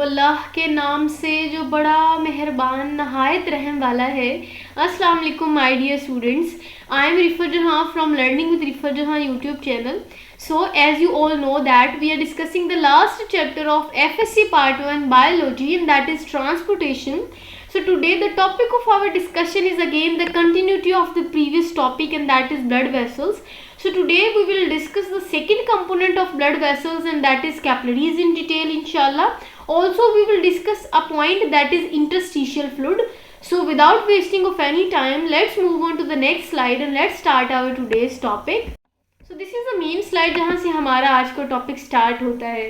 अल्लाह के नाम से जो बड़ा मेहरबान नहायत रहम वाला है। अस्सलाम वालेकुम my dear students, I am Rifa Jahan from learning with Rifa Jahan YouTube channel. So as you all know that we are discussing the last chapter of FSC part 1 biology, and that is transportation. So today the topic of our discussion is again the continuity of the previous topic, and that is blood vessels. So today we will discuss the second component of blood vessels, and that is capillaries in detail inshallah. Also we will discuss a point that is interstitial fluid. So without wasting of any time, let's move on to the next slide and let's start our today's topic. So this is the main slide जहाँ से हमारा आज का topic start होता है.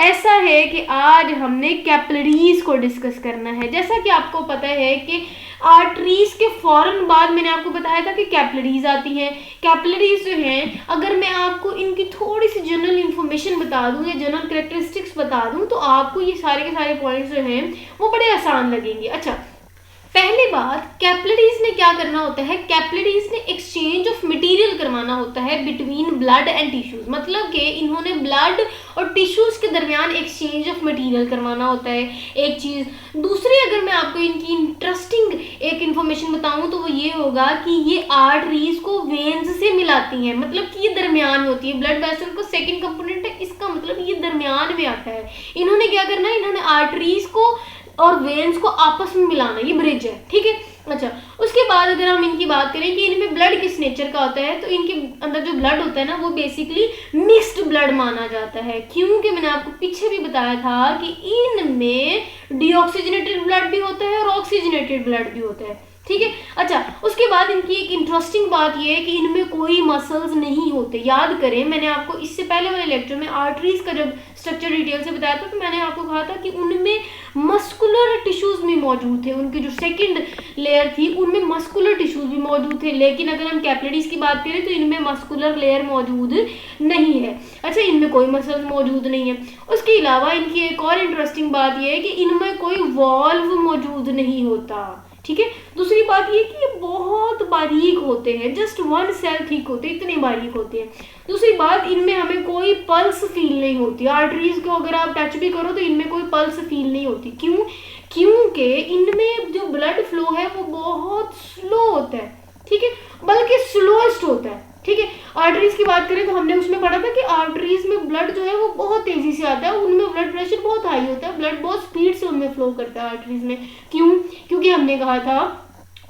ऐसा है कि आज हमने कैपिलरीज को डिस्कस करना है. जैसा कि आपको पता है कि आर्टरीज के फ़ौरन बाद मैंने आपको बताया था कि कैपिलरीज आती हैं. कैपिलरीज जो हैं, अगर मैं आपको इनकी थोड़ी सी जनरल इन्फॉर्मेशन बता दूँ या जनरल कैरेक्टरिस्टिक्स बता दूँ तो आपको ये सारे के सारे पॉइंट्स जो हैं वो बड़े आसान लगेंगे. अच्छा, पहली बात, कैपिलरीज ने क्या करना होता है? कैपिलरीज ने एक्सचेंज ऑफ मटेरियल करवाना होता है बिटवीन ब्लड एंड टिश्यूज. मतलब कि इन्होंने ब्लड और टिश्यूज के दरमियान एक्सचेंज ऑफ मटेरियल करवाना होता है. एक चीज़. दूसरी, अगर मैं आपको इनकी इंटरेस्टिंग एक इन्फॉर्मेशन बताऊं तो वो ये होगा कि ये आर्टरीज को वेन्स से मिलाती हैं. मतलब कि ये दरमियान में होती है. ब्लड वेसल का सेकेंड कंपोनेंट है, इसका मतलब ये दरमियान में आता है. इन्होंने क्या करना है? इन्होंने आर्टरीज को और वेन्स को आपस में मिलाना. ये ब्रिज है, ठीक है. अच्छा, उसके बाद अगर हम इनकी बात करें कि इनमें ब्लड किस नेचर का होता है, तो इनके अंदर जो ब्लड होता है ना वो बेसिकली मिक्स्ड ब्लड माना जाता है. क्योंकि मैंने आपको पीछे भी बताया था कि इनमें डीऑक्सीजनेटेड ब्लड भी होता है और ऑक्सीजनेटेड ब्लड भी होता है, ठीक है. अच्छा, उसके बाद इनकी एक इंटरेस्टिंग बात ये है कि इनमें कोई मसल्स नहीं होते. याद करें, मैंने आपको इससे पहले वाले लेक्चर में आर्टरीज का जब स्ट्रक्चर डिटेल से बताया था तो मैंने आपको कहा था कि उनमें मस्कुलर टिश्यूज भी मौजूद थे. उनकी जो सेकंड लेयर थी उनमें मस्कुलर टिश्यूज भी मौजूद थे. लेकिन अगर हम कैपिलरीज की बात करें तो इनमें मस्कुलर लेयर मौजूद नहीं है. अच्छा, इनमें कोई मसल्स मौजूद नहीं है. उसके अलावा इनकी एक और इंटरेस्टिंग बात यह है कि इनमें कोई वॉल्व मौजूद नहीं होता, ठीक है. दूसरी बात ये कि ये बहुत बारीक होते हैं. जस्ट वन सेल थिक होते हैं, इतने बारीक होते हैं. दूसरी बात, इनमें हमें कोई पल्स फील नहीं होती. आर्टरीज को अगर आप टच भी करो तो इनमें कोई पल्स फील नहीं होती. क्यों? क्योंकि इनमें जो ब्लड फ्लो है वो बहुत स्लो होता है, ठीक है, बल्कि स्लोएस्ट होता है, ठीक है. आर्टरीज की बात करें तो हमने उसमें पढ़ा था कि आर्टरीज में ब्लड जो है वो बहुत तेजी से आता है. उनमें ब्लड प्रेशर बहुत हाई होता है. ब्लड बहुत स्पीड से उनमें फ्लो करता है आर्टरीज में. क्यों? क्योंकि हमने कहा था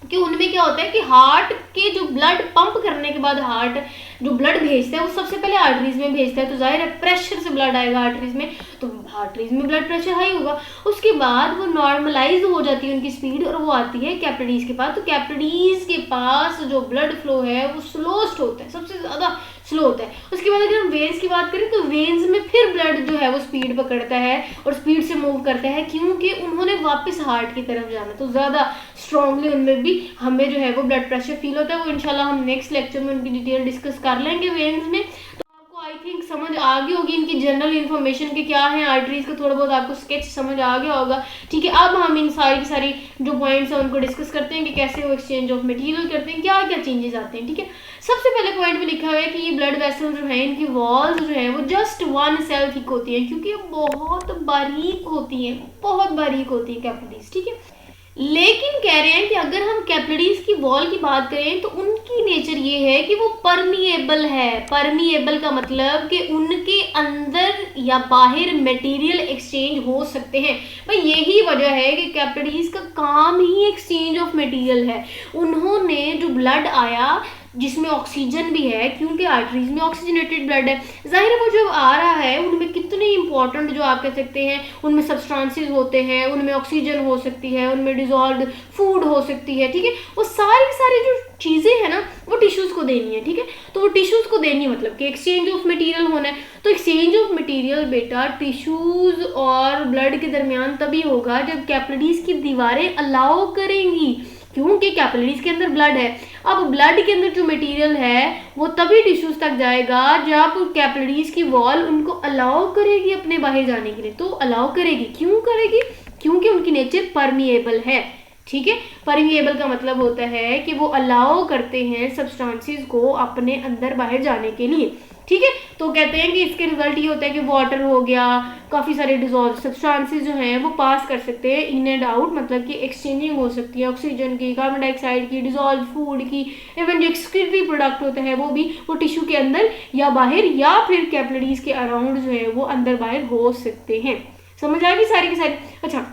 कि उनमें क्या होता है कि हार्ट के जो ब्लड पंप करने के बाद हार्ट जो ब्लड भेजता है वो सबसे पहले आर्टरीज में भेजता है. तो जाहिर है प्रेशर से ब्लड आएगा आर्टरीज में, तो आर्टरीज में ब्लड प्रेशर हाई होगा. उसके बाद वो नॉर्मलाइज हो जाती है उनकी स्पीड और वो आती है कैपिलरीज के पास. तो कैपिलरीज के पास जो ब्लड फ्लो है वो स्लोएस्ट होता है, सबसे ज़्यादा स्लो होता है. उसके बाद अगर हम वेन्स की बात करें तो वेन्स में फिर ब्लड जो है वो स्पीड पकड़ता है और स्पीड से मूव करता है. क्योंकि उन्होंने वापस हार्ट की तरफ जाना, तो ज़्यादा स्ट्रांगली उनमें भी हमें जो है वो ब्लड प्रेशर फील होता है. वो इंशाल्लाह हम नेक्स्ट लेक्चर में उनकी डिटेल डिस्कस कर लेंगे वेन्स में. तो आपको आई थिंक समझ आ गई होगी इनकी जनरल इन्फॉर्मेशन के क्या है. आर्टरीज का थोड़ा बहुत आपको स्केच समझ आ गया होगा, ठीक है. अब हम इन सारी की सारी जो पॉइंट्स हैं उनको डिस्कस करते हैं कि कैसे वो एक्सचेंज ऑफ मटेरियल करते हैं, क्या क्या चेंजेस आते हैं, ठीक है. सबसे पहले पॉइंट में लिखा हुआ है कि ये ब्लड वेसल जो है इनकी वॉल्स जो है वो जस्ट वन सेल थिक होती है. क्योंकि ये बहुत बारीक होती हैं, बहुत बारीक होती है कैपिलरीज, ठीक है. लेकिन कह रहे हैं कि अगर हम कैपिलरीज की वॉल की बात करें तो उनकी नेचर ये है कि वो परमिएबल है. परमिएबल का मतलब कि उनके अंदर या बाहर मटेरियल एक्सचेंज हो सकते हैं. भाई यही वजह है कि कैपिलरीज का काम ही एक्सचेंज ऑफ मटेरियल है. उन्होंने जो ब्लड आया जिसमें ऑक्सीजन भी है, क्योंकि आर्टरीज में ऑक्सीजनेटेड ब्लड है, जाहिर है वो जो आ रहा है उनमें कितने इंपॉर्टेंट जो आप कह सकते हैं उनमें सब्सटेंसेस होते हैं, उनमें ऑक्सीजन हो सकती है, उनमें डिजॉल्व्ड फूड हो सकती है, ठीक है. वो सारी जो चीज़ें हैं ना वो टिश्यूज़ को देनी है, ठीक है. तो वो टिश्यूज़ को देनी मतलब कि एक्सचेंज ऑफ मटेरियल होना है. तो एक्सचेंज ऑफ मटेरियल बेटा टिश्यूज़ और ब्लड के दरमियान तभी होगा जब कैपिलरीज की दीवारें अलाउ करेंगी. क्योंकि कैपिलरीज के अंदर ब्लड है. अब ब्लड के अंदर जो मटेरियल है वो तभी टिश्यूज तक जाएगा जब कैपिलरीज की वॉल उनको अलाउ करेगी अपने बाहर जाने के लिए. तो अलाउ करेगी. क्यों करेगी? क्योंकि उनकी नेचर परमिएबल है, ठीक है. परमिएबल का मतलब होता है कि वो अलाउ करते हैं सब्सटेंसेस को अपने अंदर बाहर जाने के लिए. ठीक है। तो कहते हैं कि इसके रिजल्ट ये होता है कि वाटर हो गया, काफ़ी सारे डिजॉल्व सब्सटेंसेस जो हैं वो पास कर सकते हैं इन एंड आउट, मतलब कि एक्सचेंजिंग हो सकती है ऑक्सीजन की, कार्बन डाइऑक्साइड की, डिजॉल्व फूड की, इवन जो एक्सक्रीटरी प्रोडक्ट होता है वो भी, वो टिश्यू के अंदर या बाहर या फिर कैपिलरीज के अराउंड जो है वो अंदर बाहर हो सकते हैं। समझ आ गई सारी की सारी। अच्छा,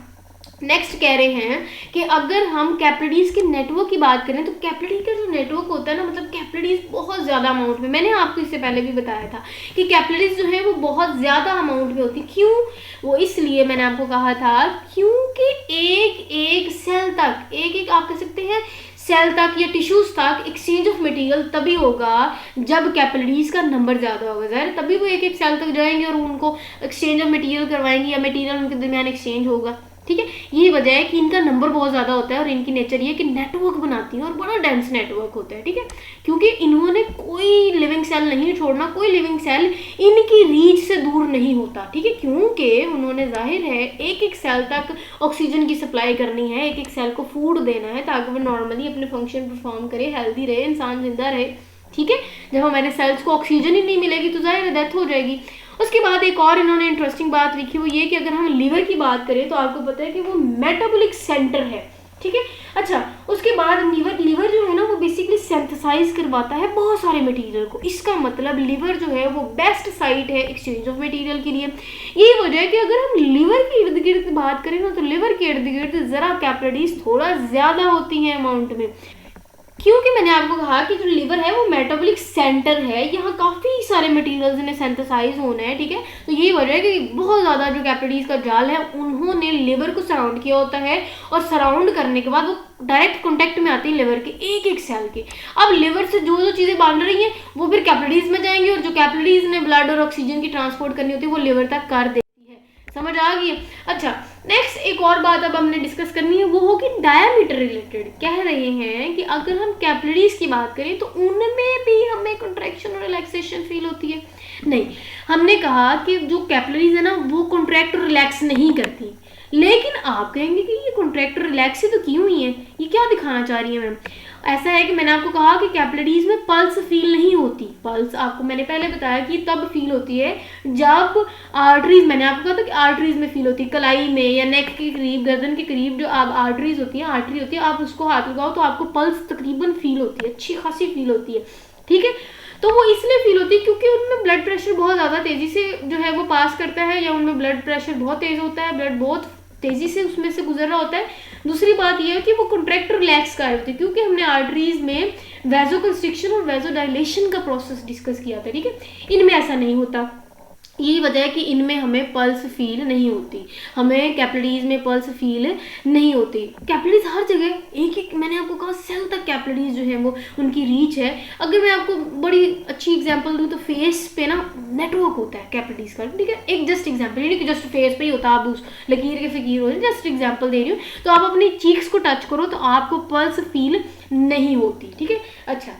नेक्स्ट कह रहे हैं कि अगर हम कैपिलरीज के नेटवर्क की बात करें तो कैपिलरी का जो नेटवर्क होता है ना, मतलब कैपिलरीज बहुत ज़्यादा अमाउंट में, मैंने आपको इससे पहले भी बताया था कि कैपिलरीज जो है वो बहुत ज़्यादा अमाउंट में होती। क्यों? वो इसलिए मैंने आपको कहा था क्योंकि एक एक सेल तक, एक एक आप कह सकते हैं सेल तक या टिश्यूज तक एक्सचेंज ऑफ मटेरियल तभी होगा जब कैपिलरीज का नंबर ज़्यादा होगा। ज़ाहिर तभी वो एक एक सेल तक जाएंगे और उनको एक्सचेंज ऑफ मटेरियल करवाएंगे या मटेरियल उनके दरमियान एक्सचेंज होगा। ठीक है, यही वजह है कि इनका नंबर बहुत ज़्यादा होता है और इनकी नेचर ये कि नेटवर्क बनाती है और बड़ा डेंस नेटवर्क होता है। ठीक है, क्योंकि इन्होंने कोई लिविंग सेल नहीं छोड़ना, कोई लिविंग सेल इनकी रीच से दूर नहीं होता। ठीक है, क्योंकि उन्होंने जाहिर है एक एक सेल तक ऑक्सीजन की सप्लाई करनी है, एक एक सेल को फूड देना है ताकि वो नॉर्मली अपने फंक्शन परफॉर्म करे, हेल्दी रहे, इंसान जिंदा रहे। ठीक है, जब हमारे सेल्स को ऑक्सीजन ही नहीं मिलेगी तो जाहिर है डेथ हो जाएगी। उसके बाद एक और इन्होंने इंटरेस्टिंग बात लिखी, वो ये कि अगर हम लीवर की बात करें तो आपको पता है कि वो मेटाबॉलिक सेंटर है। ठीक है, अच्छा, उसके बाद लीवर जो है ना वो बेसिकली सिंथेसाइज करवाता है बहुत सारे मटेरियल को। इसका मतलब लीवर जो है वो बेस्ट साइट है एक्सचेंज ऑफ मटेरियल के लिए। यही वजह है कि अगर हम लीवर के इर्द गिर्द बात करें ना तो लीवर के इर्द गिर्द ज़रा कैपिलरीज थोड़ा ज़्यादा होती हैं अमाउंट में, क्योंकि मैंने आपको कहा कि जो लिवर है वो मेटाबॉलिक सेंटर है, यहाँ काफ़ी सारे मटेरियल्स ने सिंथेसाइज होना है। ठीक है, तो यही वजह है कि बहुत ज़्यादा जो कैपिलरीज का जाल है उन्होंने लिवर को सराउंड किया होता है और सराउंड करने के बाद वो डायरेक्ट कॉन्टेक्ट में आती है लिवर के एक एक सेल के। अब लिवर से जो जो चीज़ें बांध रही हैं वो फिर कैपिलरीज में जाएंगी और जो कैपिलरीज ने ब्लड और ऑक्सीजन की ट्रांसपोर्ट करनी होती है वो लिवर तक कर देती है। समझ आ गई? अच्छा, नेक्स्ट एक और बात अब हमने डिस्कस करनी है, वो होगी डायमीटर रिलेटेड। कह रहे हैं कि अगर हम कैपिलरीज की बात करें तो उनमें भी हमें कॉन्ट्रैक्शन और रिलैक्सेशन फील होती है। नहीं, हमने कहा कि जो कैपिलरीज है ना वो कॉन्ट्रैक्ट और रिलैक्स नहीं करती, लेकिन आप कहेंगे कि ये कॉन्ट्रैक्ट और रिलैक्स ही तो की हुई है, ये क्या दिखाना चाह रही है मैम? ऐसा है कि मैंने आपको कहा कि कैपिलरीज में पल्स फील नहीं होती। पल्स आपको मैंने पहले बताया कि तब फील होती है जब आर्टरीज, मैंने आपको कहा था कि आर्टरीज में फील होती है, कलाई में या नेक के करीब, गर्दन के करीब जो आप आर्टरीज होती है, आर्टरी होती है, आप उसको हाथ लगाओ तो आपको पल्स तकरीबन फील होती है, अच्छी खासी फील होती है। ठीक है, तो वो इसलिए फील होती है क्योंकि उनमें ब्लड प्रेशर बहुत ज़्यादा तेज़ी से जो है वो पास करता है, या उनमें ब्लड प्रेशर बहुत तेज़ होता है, ब्लड बहुत तेज़ी से उसमें से गुजर रहा होता है। दूसरी बात यह है कि वो कॉन्ट्रैक्ट और रिलैक्स कर होती है, क्योंकि हमने आर्टरीज में वैसोकंस्ट्रिक्शन और वैसोडाइलेशन का प्रोसेस डिस्कस किया था। ठीक है, इनमें ऐसा नहीं होता। यही वजह है कि इनमें हमें पल्स फील नहीं होती, हमें कैपिलरीज में पल्स फील नहीं होती। कैपिलरीज हर जगह एक एक, मैंने आपको कहा सेल तक कैपिलरीज जो है वो उनकी रीच है। अगर मैं आपको बड़ी अच्छी एग्जांपल दूं तो फेस पे ना नेटवर्क होता है कैपिलरीज का। ठीक है, एक जस्ट एग्जांपल, यानी कि जस्ट फेस पे ही होता है, आप उस लकीर के फकीर हो, जस्ट एग्जांपल दे रही हूँ। तो आप अपनी चीक्स को टच करो तो आपको पल्स फील नहीं होती। ठीक है, अच्छा,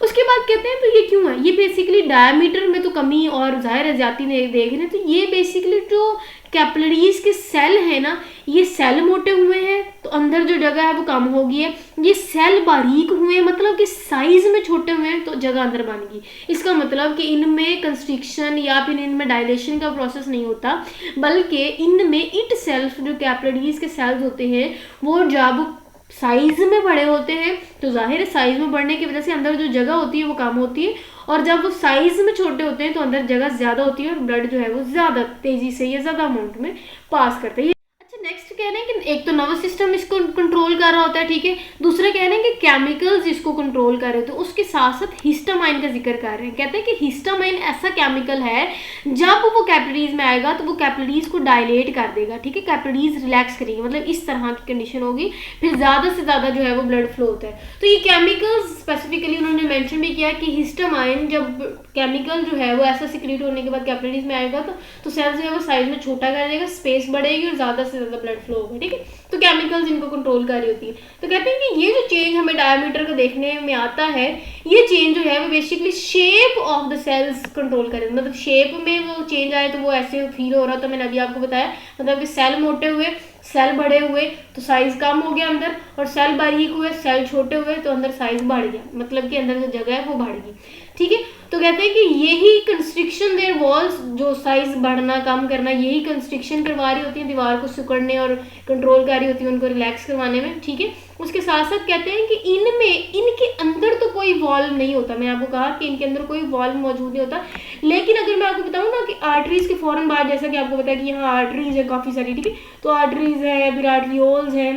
उसके बाद कहते हैं तो ये क्यों है? ये बेसिकली डायमीटर में तो कमी और जाहिर है ज्यादा देख रहे हैं, तो ये बेसिकली जो कैपिलरीज के सेल है ना, ये सेल मोटे हुए हैं तो अंदर जो जगह है वो कम हो गई है। ये सेल बारीक हुए हैं, मतलब कि साइज में छोटे हुए हैं तो जगह अंदर बन गई। इसका मतलब कि इनमें कंस्ट्रिक्शन या फिर इनमें डायलेशन का प्रोसेस नहीं होता, बल्कि इनमें इट सेल्फ जो कैपिलरीज के सेल्स होते हैं वो जब साइज में बड़े होते हैं तो जाहिर है साइज में बढ़ने की वजह से अंदर जो जगह होती है वो कम होती है, और जब वो साइज में छोटे होते हैं तो अंदर जगह ज़्यादा होती है और ब्लड जो है वो ज़्यादा तेज़ी से या ज़्यादा अमाउंट में पास करते हैं। अच्छा, नेक्स्ट कह रहे हैं कि एक तो नर्वस सिस्टम इसको कंट्रोल कर रहा होता है। ठीक है, दूसरा कह रहे हैं कि केमिकल्स इसको कंट्रोल कर रहे, तो उसके साथ साथ हिस्टामाइन का जिक्र कर रहे हैं। कहते हैं कि हिस्टामाइन ऐसा केमिकल है जब वो कैपिलरीज में आएगा तो वो कैपिलरीज को डायलेट कर देगा। ठीक है, कैपिलरीज रिलैक्स करेगी, मतलब इस तरह की कंडीशन होगी, फिर ज़्यादा से ज़्यादा जो है वो ब्लड फ्लो होता है। तो ये केमिकल्स स्पेसिफिकली उन्होंने मेंशन भी किया कि हिस्टामाइन जब केमिकल जो है वो ऐसा सिक्रीट होने के बाद कैपिलरीज में आएगा तो सेल जो है वो साइज में छोटा कर देगा, स्पेस बढ़ेगी और ज़्यादा से ज़्यादा ब्लड फ्लो होगा। ठीक है, तो केमिकल्स इनको कंट्रोल कर रही होती है। तो कहते हैं कि ये जो चेंज हमें डायमीटर का देखने में आता है, ये चेंज जो है वो basically shape of the cells control करे, मतलब शेप में वो चेंज आए तो वो ऐसे फील हो रहा था, मैंने अभी आपको बताया, मतलब कि सेल मोटे हुए, सेल बड़े हुए तो साइज कम हो गया अंदर, और सेल बारीक हुए, सेल छोटे हुए तो अंदर साइज बढ़ गया, मतलब कि अंदर जो जगह है वो बढ़ गई। ठीक है। तो कहते हैं कि यही कंस्ट्रिक्शन देयर वॉल्स, जो साइज बढ़ना कम करना, यही कंस्ट्रिक्शन करवा रही होती है दीवार को सिकुड़ने और कंट्रोल कर रही होती है उनको रिलैक्स करवाने में, ठीक है। उसके साथ साथ कहते हैं कि इनमें, इनके अंदर तो कोई वॉल्व नहीं होता, मैं आपको कहा कि इनके अंदर कोई वॉल्व मौजूद नहीं होता, लेकिन अगर मैं आपको बताऊँ ना कि आर्टरीज के फौरन बाद, जैसा कि आपको पता है कि यहाँ आर्टरीज है काफ़ी सारी, ठीक है, तो आर्टरीज है, फिर आर्टरियोल्स हैं,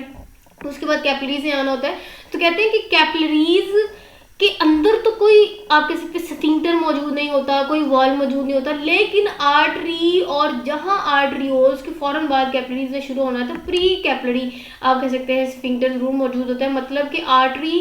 उसके बाद कैपिलरीज आना होता है। तो कहते हैं कि कैपिलरीज के अंदर तो कोई, आप कह सकते हैं, स्फिंक्टर मौजूद नहीं होता, कोई वॉल्व मौजूद नहीं होता, लेकिन आर्टरी और जहां आर्टरियोल्स के फौरन बाद कैपिलरीज में शुरू होना है तो प्री कैपिलरी, आप कह सकते हैं, स्फिंक्टर जरूर मौजूद होता है। मतलब कि आर्टरी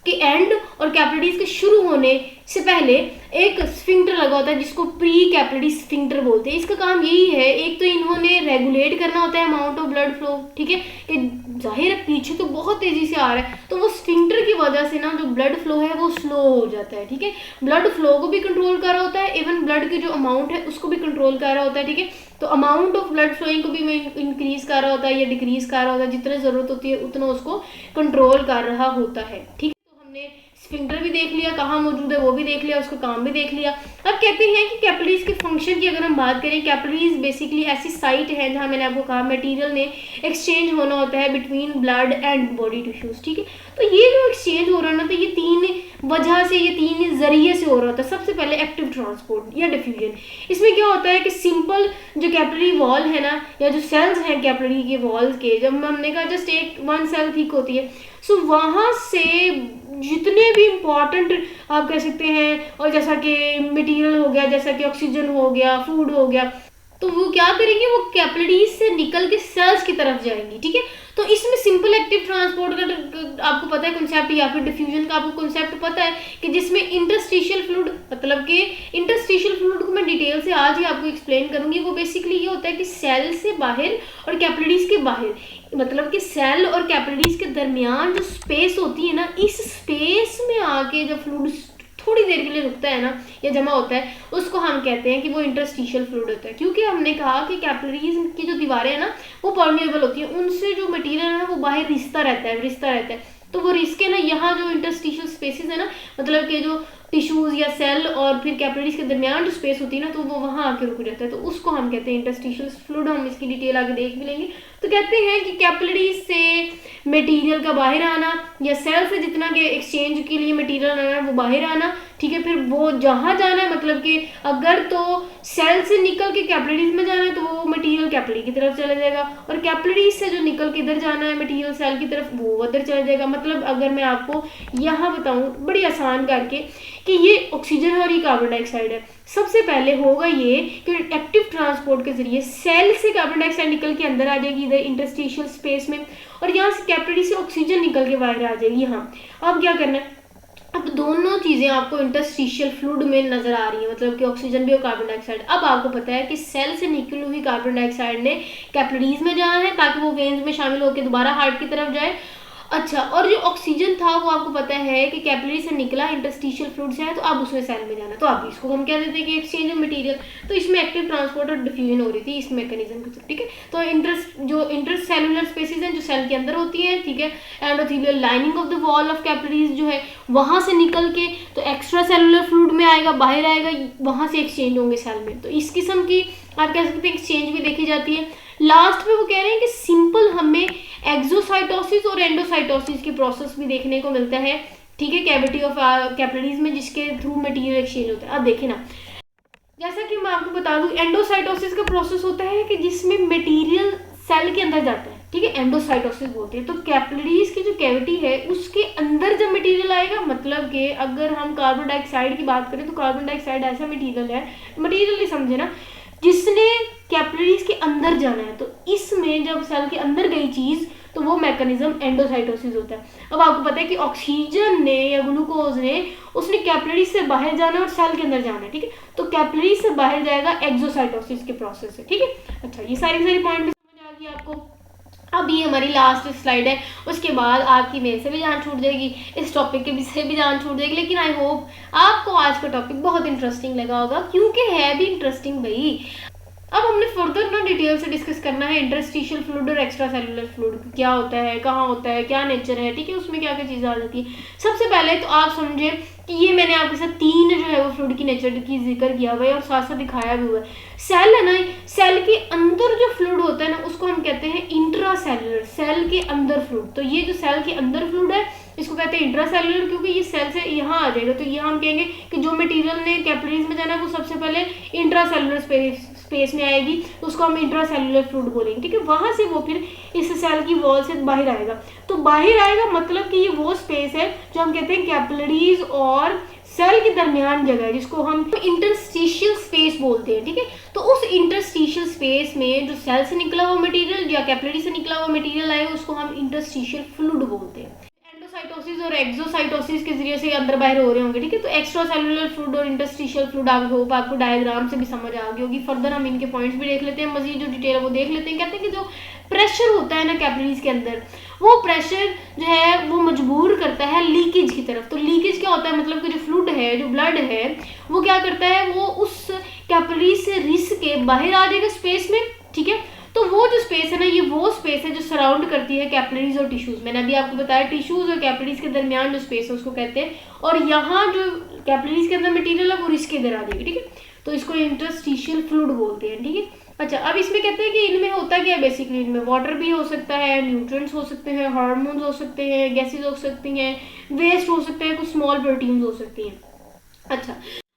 के एंड और कैपिलरीज के शुरू होने से पहले एक स्फिंक्टर लगा होता है जिसको प्री कैपिलरी स्फिंक्टर बोलते हैं। इसका काम यही है, एक तो इन्होंने रेगुलेट करना होता है अमाउंट ऑफ ब्लड फ्लो, ठीक है, कि जाहिर है पीछे तो बहुत तेजी से आ रहा है, तो वो स्फिंक्टर की वजह से ना जो ब्लड फ्लो है वो स्लो हो जाता है, ठीक है। ब्लड फ्लो को भी कंट्रोल कर रहा होता है, इवन ब्लड की जो अमाउंट है उसको भी कंट्रोल कर रहा होता है, ठीक है। तो अमाउंट ऑफ ब्लड फ्लोइंग को भी इंक्रीज कर रहा होता है या डिक्रीज कर रहा होता है, जितनी जरूरत होती है उतना उसको कंट्रोल कर रहा होता है, ठीक है। हमने स्फिंक्टर भी देख लिया, कहाँ मौजूद है वो भी देख लिया, उसका काम भी देख लिया। अब कहते हैं कि कैपिलरीज के फंक्शन की अगर हम बात करें, कैपिलरीज बेसिकली ऐसी साइट है जहाँ मैंने आपको कहा मटेरियल ने एक्सचेंज होना होता है between blood and body tissues, ठीक है। तो ये जो एक्सचेंज हो रहा है ना, तो ये तीन वजह से, ये तीन जरिए से हो रहा होता है। सबसे पहले एक्टिव ट्रांसपोर्ट या डिफ्यूजन। इसमें क्या होता है कि सिंपल जो कैपिलरी वॉल है ना, या जो सेल्स हैं कैपिलरी के वॉल्स के, जब हमने कहा जस्ट एक वन सेल ठीक होती है, सो वहाँ से जितने भी इम्पॉर्टेंट आप कह सकते हैं, और जैसा कि मटेरियल हो गया, जैसा कि ऑक्सीजन हो गया, फूड हो गया, तो वो क्या करेंगे, वो कैपिलरीज से निकल के सेल्स की तरफ जाएंगी, ठीक है। तो इसमें सिंपल एक्टिव ट्रांसपोर्ट का आपको पता है कॉन्सेप्ट, या फिर डिफ्यूजन का आपको कॉन्सेप्ट पता है कि जिसमें इंटरस्टिशियल फ्लूइड, मतलब कि इंटरस्टिशियल फ्लूइड को मैं डिटेल से आज ही आपको एक्सप्लेन करूंगी। वो बेसिकली ये होता है कि सेल से बाहर और कैपिलरीज के बाहर, मतलब कि सेल और कैपिलरीज के दरमियान जो स्पेस होती है ना, इस स्पेस में आके जब फ्लूइड थोड़ी देर के लिए रुकता है ना या जमा होता है, उसको हम कहते हैं कि वो इंटरस्टिशियल फ्लूइड होता है। क्योंकि हमने कहा कि कैपिलरीज की जो दीवारें हैं ना वो परमेएबल होती हैं, उनसे जो मटेरियल है ना वो बाहर रिश्ता रहता है, तो वो रिश्ते के ना, यहाँ जो इंटरस्टिशियल स्पेसेस है ना, मतलब कि जो टिश्यूज या सेल और फिर कैपिलरीज के दरमियान जो स्पेस होती है ना, तो वो वहाँ आके रुक जाता है, तो उसको हम कहते हैं इंटरस्टिशियल फ्लूइड। हम इसकी डिटेल आगे देख भी लेंगे। तो कहते हैं कि कैपिलरीज से मटेरियल का बाहर आना, या सेल से जितना के एक्सचेंज के लिए मटेरियल आना है वो बाहर आना, ठीक है। फिर वो जहाँ जाना है, मतलब कि अगर तो सेल से निकल के कैपिलरीज में जाना है तो वो मटेरियल कैपिलरी की तरफ चला जाएगा, और कैपिलरीज से जो निकल के इधर जाना है मटेरियल सेल की तरफ, वो उधर चला जाएगा। मतलब अगर मैं आपको यहाँ बताऊँ बड़ी आसान करके कि ये ऑक्सीजन और ये कार्बन डाइऑक्साइड है, सबसे पहले होगा ये कि एक्टिव ट्रांसपोर्ट के जरिए सेल से कार्बन डाइऑक्साइड निकल के अंदर आ जाएगी इधर इंटरस्टिशियल स्पेस में, और यहाँ से कैपिलरी से ऑक्सीजन निकल के बाहर आ जाएगी यहाँ। अब क्या करना है, अब दोनों चीज़ें आपको इंटरस्टिशियल फ्लूइड में नजर आ रही है, मतलब कि ऑक्सीजन भी और कार्बन डाइऑक्साइड। अब आपको पता है कि सेल से निकली हुई कार्बन डाइऑक्साइड ने कैपिलरीज में जाना है ताकि वो वेन्स में शामिल होकर दोबारा हार्ट की तरफ जाए। अच्छा, और जो ऑक्सीजन था वो आपको पता है कि कैपिलरी से निकला इंटरस्टिशियल फ्लूइड से है, तो अब उसमें सेल में जाना, तो अब इसको हम क्या देते हैं कि एक्सचेंज ऑफ मटेरियल। तो इसमें एक्टिव ट्रांसपोर्ट और डिफ्यूजन हो रही थी इस मैकेनिज्म के थ्रू, ठीक है। तो इंटरसेलुलर स्पेसेस हैं जो सेल के अंदर होती हैं, ठीक है। Endothelial lining of the wall of capillaries जो है वहाँ से निकल के तो एक्स्ट्रा सेलुलर फ्लूइड में आएगा, बाहर आएगा, वहाँ से एक्सचेंज होंगे सेल में। तो इस किस्म की आप कह सकते हैं एक्सचेंज भी देखी जाती है। लास्ट में वो कह रहे हैं कि सिंपल हमें एक्सोसाइटोसिस और एंडोसाइटोसिस की प्रोसेस भी देखने को मिलता है, ठीक है, कैविटी ऑफ कैपिलरीज में, जिसके थ्रू मटेरियल एक्सचेंज होता है। अब देखिए ना, जैसा कि मैं आपको बता दूं, एंडोसाइटोसिस का प्रोसेस होता है कि जिसमें मटेरियल सेल के अंदर जाता है, ठीक है, एंडोसाइटोसिस बोलते हैं। तो कैपिलरीज की जो कैविटी है उसके अंदर जब मटेरियल आएगा, मतलब कि अगर हम कार्बन डाइऑक्साइड की बात करें तो कार्बन डाइऑक्साइड ऐसा मटेरियल है, मटेरियल नहीं समझे ना, जिसने कैपिलरीज के अंदर जाना है। तो इसमें जब सेल के अंदर गई चीज तो वो मैकेनिज्म एंडोसाइटोसिस होता है। अब आपको पता है कि ऑक्सीजन ने या ग्लूकोज ने उसने कैपिलरी से बाहर जाना और सेल के अंदर जाना है, ठीक है। तो कैपिलरी से बाहर जाएगा एक्सोसाइटोसिस के प्रोसेस से, ठीक है। अच्छा, ये सारी पॉइंट भी समझ आ गई आपको। अब ये हमारी लास्ट स्लाइड है, उसके बाद आपकी मेरे से भी जान छूट जाएगी, इस टॉपिक के से भी जान छूट जाएगी। लेकिन आई होप आपको आज का टॉपिक बहुत इंटरेस्टिंग लगा होगा, क्योंकि है भी इंटरेस्टिंग भाई। अब हमने फर्दर ना डिटेल से डिस्कस करना है इंटरस्टिशियल फ्लूइड और एक्स्ट्रा सेलुलर फ्लूइड क्या होता है, कहाँ होता है, क्या नेचर है, ठीक है, उसमें क्या क्या चीज़ें आ जाती है। सबसे पहले तो आप समझे कि ये मैंने आपके साथ 3 जो है वो फ्लूइड की नेचर की जिक्र किया हुआ है और साथ साथ दिखाया भी हुआ है। सेल है ना, सेल के अंदर जो फ्लूइड होता है ना उसको हम कहते हैं इंट्रा सेलुलर, सेल के अंदर फ्लूइड। तो ये जो सेल के अंदर फ्लूइड है इसको कहते हैं इंट्रा सेलुलर, क्योंकि ये सेल से यहाँ आ जाएगा। तो यहाँ हम कहेंगे कि जो मटेरियल ने कैपिलरीज में जाना है वो सबसे पहले इंट्रा सेलुलर स्पेस में आएगी, तो उसको हम इंट्रा सेलुलर फ्लूइड बोलेंगे, ठीक है। वहां से वो फिर इस सेल की वॉल से बाहर आएगा। तो बाहर आएगा मतलब कि ये वो स्पेस है जो हम कहते हैं कैपिलरीज और सेल के दरमियान जगह है, जिसको हम इंटरस्टिशियल स्पेस बोलते हैं, ठीक है। तो उस इंटरस्टिशियल स्पेस में जो सेल से निकला हुआ मटेरियल या कैपिलरी से निकला हुआ मटेरियल आएगा उसको हम इंटरस्टिशियल फ्लूइड बोलते हैं। एंडोसाइटोसिस और एक्सोसाइटोसिस के जरिए से अंदर बाहर हो रहे होंगे, ठीक है। तो एक्स्ट्रा सेलुलर फ्लूइड और इंटरस्टिशियल फ्लूइड आपको डायग्राम से भी समझ आ गई होगी। फर्दर हम इनके पॉइंट्स भी देख लेते हैं, मजीद जो डिटेल है वो देख लेते हैं। कहते हैं कि जो प्रेशर होता है ना कैपिलरीज के अंदर, वो प्रेशर जो है वो मजबूर करता है लीकेज की तरफ। तो लीकेज क्या होता है, मतलब कि जो फ्लूइड है, जो ब्लड है, वो क्या करता है, वो उस कैपिलरी से रिस के बाहर आ जाएगा स्पेस में, ठीक है। तो वो जो स्पेस है ना, ये वो स्पेस है जो सराउंड करती है कैपिलरीज और टिश्यूज। मैंने अभी आपको बताया टिश्यूज और कैपिलरीज के दरमियान जो स्पेस है उसको कहते हैं, और यहाँ जो कैपिलरीज के अंदर मटेरियल है वो रिस के इधर आ जाएगी, ठीक है। तो इसको इंटरस्टिशियल फ्लूइड बोलते हैं, ठीक है। अच्छा, अब इसमें कहते हैं कि इनमें होता क्या है, बेसिकली इनमें वाटर भी हो सकता है, न्यूट्रिएंट्स हो सकते हैं, हार्मोन्स हो सकते हैं, गैसेज हो सकती हैं, वेस्ट हो सकते हैं, कुछ स्मॉल प्रोटीन्स हो सकती हैं। अच्छा,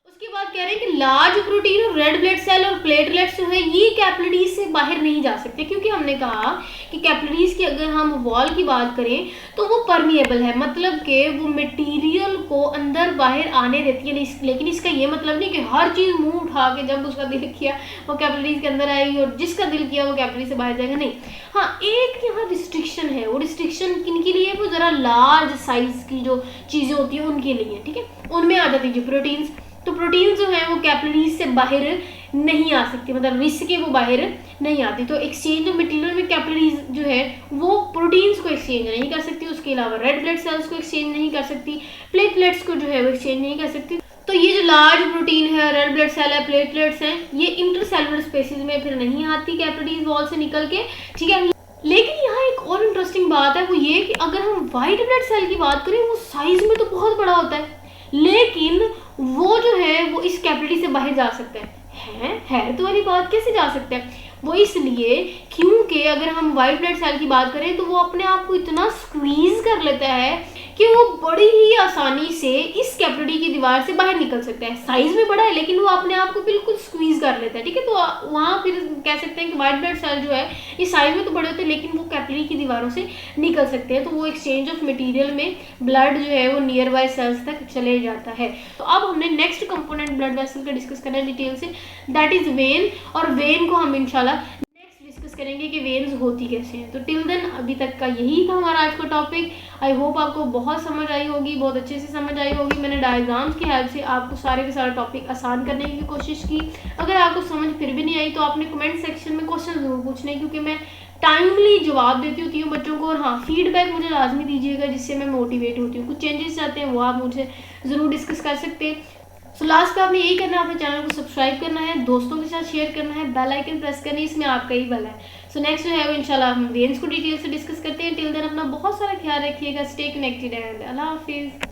उसके बाद कह रहे हैं कि लार्ज प्रोटीन और रेड ब्लड सेल और प्लेटलेट्स जो है ये कैपिलरीज से बाहर नहीं जा सकते, क्योंकि हमने कहा कि कैपिलरीज की अगर हम वॉल की बात करें तो वो परमिएबल है, मतलब कि वो मटेरियल को अंदर बाहर आने देती है। लेकिन इसका ये मतलब नहीं कि हर चीज़ मुंह उठा के जब उसका दिल किया वो कैपिलरीज के अंदर आएगी और जिसका दिल किया वो कैपिलरी से बाहर जाएगा, नहीं। हाँ, एक यहाँ रिस्ट्रिक्शन है, वो रिस्ट्रिक्शन किन के लिए, वो ज़रा लार्ज साइज की जो चीज़ें होती हैं उनके लिए, ठीक है। उनमें आ जाती है प्रोटीन्स। तो प्रोटीन जो है वो कैपिलरीज से बाहर नहीं आ सकती, मतलब रिस के वो बाहर नहीं आती। तो एक्सचेंज ऑफ मटेरियल में कैपिलरीज जो है वो प्रोटीन्स को एक्सचेंज नहीं कर सकती, उसके अलावा रेड ब्लड सेल्स को एक्सचेंज नहीं कर सकती, प्लेटलेट्स को जो है वो एक्सचेंज नहीं कर सकती। तो ये जो लार्ज प्रोटीन है, रेड ब्लड सेल है, प्लेटलेट्स हैं, ये इंटरसेलुलर स्पेसिस में फिर नहीं आती कैपिलरीज वॉल से निकल के, ठीक है। लेकिन यहाँ एक और इंटरेस्टिंग बात है, वो ये कि अगर हम वाइट ब्लड सेल की बात करें वो साइज में तो बहुत बड़ा होता है, लेकिन वो जो है वो इस कैपिलरी से बाहर जा सकता है तो वाली बात कैसे जा सकता है, वो इसलिए क्योंकि अगर हम वाइट ब्लड सेल की बात करें तो वो अपने आप को इतना स्क्वीज कर लेता है कि वो बड़ी ही आसानी से इस कैपिलरी की दीवार से बाहर निकल सकता है। साइज में बड़ा है लेकिन वो अपने आप को बिल्कुल स्क्वीज कर लेता है, ठीक है। तो वहाँ फिर कह सकते हैं कि वाइट ब्लड सेल जो है ये साइज में तो बड़े होते हैं लेकिन वो कैपिलरी की दीवारों से निकल सकते हैं। तो वो एक्सचेंज ऑफ मटीरियल में ब्लड जो है वो नियर बाय सेल्स तक चले जाता है। तो अब हमने नेक्स्ट कंपोनेंट ब्लड वेसल का डिस्कस करना है डिटेल से, दैट इज वेन। और वेन को हम इंशाल्लाह डिस्कस करेंगे कि वेन्स होती कैसे हैं। तो टिल देन अभी तक का यही था हमारा आज का टॉपिक। आई होप आपको बहुत समझ आई होगी, बहुत अच्छे से समझ आई होगी। मैंने डायग्राम्स की हेल्प से आपको सारे के सारे टॉपिक आसान करने की कोशिश की। अगर आपको समझ फिर भी नहीं आई तो आपने कमेंट सेक्शन में क्वेश्चन ज़रूर पूछने, क्योंकि मैं टाइमली जवाब देती होती हूँ बच्चों को। और हाँ, फीडबैक मुझे लाजमी दीजिएगा जिससे मैं मोटिवेट होती हूँ। कुछ चेंजेस चाहते हैं वो आप मुझे ज़रूर डिस्कस कर सकते हैं। सो लास्ट पे आपने यही करना है, अपने चैनल को सब्सक्राइब करना है, दोस्तों के साथ शेयर करना है, बेल आइकन प्रेस करनी है, इसमें आपका ही भला है। सो नेक्स्ट जो है वो इंशाल्लाह हम वेन्स को डिटेल से डिस्कस करते हैं। टिल देन अपना बहुत सारा ख्याल रखिएगा। स्टे कनेक्टेड एंड अल्लाह हाफिज़।